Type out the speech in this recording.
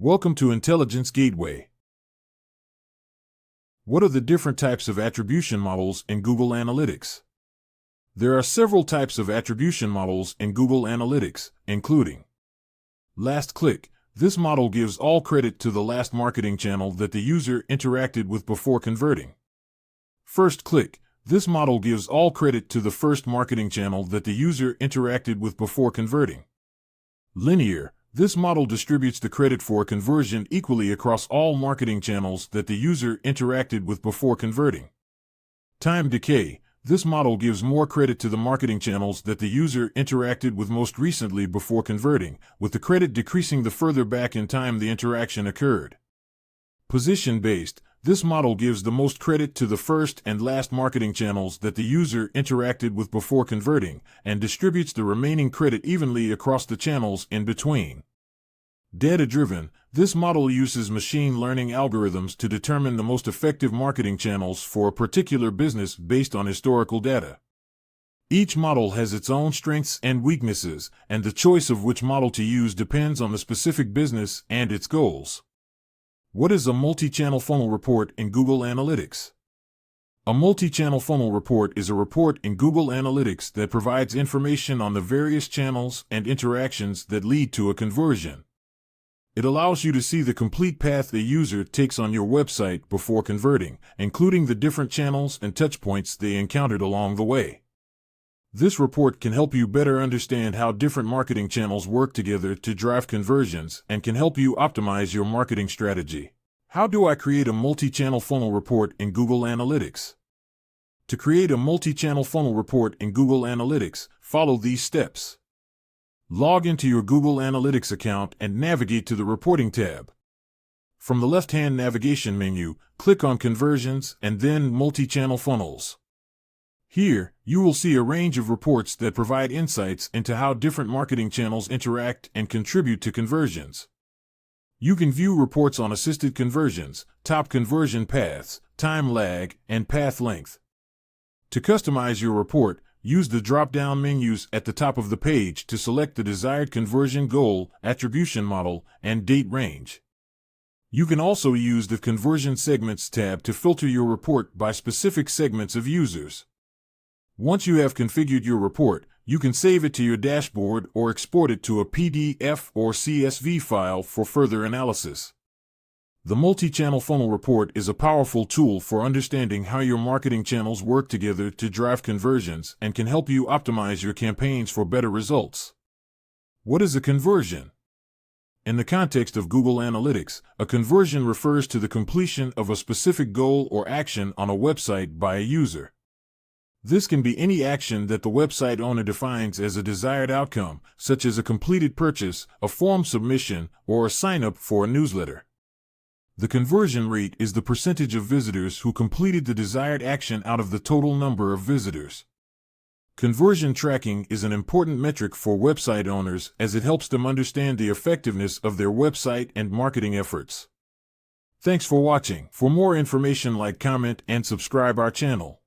Welcome to Intelligence Gateway. What are the different types of attribution models in Google Analytics? There are several types of attribution models in Google Analytics, including last click. This model gives all credit to the last marketing channel that the user interacted with before converting. First click. This model gives all credit to the first marketing channel that the user interacted with before converting. Linear. This model distributes the credit for a conversion equally across all marketing channels that the user interacted with before converting. Time decay. This model gives more credit to the marketing channels that the user interacted with most recently before converting, with the credit decreasing the further back in time the interaction occurred. Position-based. This model gives the most credit to the first and last marketing channels that the user interacted with before converting, and distributes the remaining credit evenly across the channels in between. Data-driven. This model uses machine learning algorithms to determine the most effective marketing channels for a particular business based on historical data. Each model has its own strengths and weaknesses, and the choice of which model to use depends on the specific business and its goals. What is a multi-channel funnel report in Google Analytics? A multi-channel funnel report is a report in Google Analytics that provides information on the various channels and interactions that lead to a conversion. It allows you to see the complete path a user takes on your website before converting, including the different channels and touchpoints they encountered along the way. This report can help you better understand how different marketing channels work together to drive conversions and can help you optimize your marketing strategy. How do I create a multi-channel funnel report in Google Analytics? To create a multi-channel funnel report in Google Analytics, follow these steps. Log into your Google Analytics account and navigate to the Reporting tab. From the left-hand navigation menu, click on Conversions and then Multi-Channel Funnels. Here, you will see a range of reports that provide insights into how different marketing channels interact and contribute to conversions. You can view reports on assisted conversions, top conversion paths, time lag, and path length. To customize your report, use the drop-down menus at the top of the page to select the desired conversion goal, attribution model, and date range. You can also use the Conversion Segments tab to filter your report by specific segments of users. Once you have configured your report, you can save it to your dashboard or export it to a PDF or CSV file for further analysis. The multi-channel funnel report is a powerful tool for understanding how your marketing channels work together to drive conversions and can help you optimize your campaigns for better results. What is a conversion? In the context of Google Analytics, a conversion refers to the completion of a specific goal or action on a website by a user. This can be any action that the website owner defines as a desired outcome, such as a completed purchase, a form submission, or a sign-up for a newsletter. The conversion rate is the percentage of visitors who completed the desired action out of the total number of visitors. Conversion tracking is an important metric for website owners as it helps them understand the effectiveness of their website and marketing efforts. Thanks for watching. For more information, like, comment, and subscribe our channel.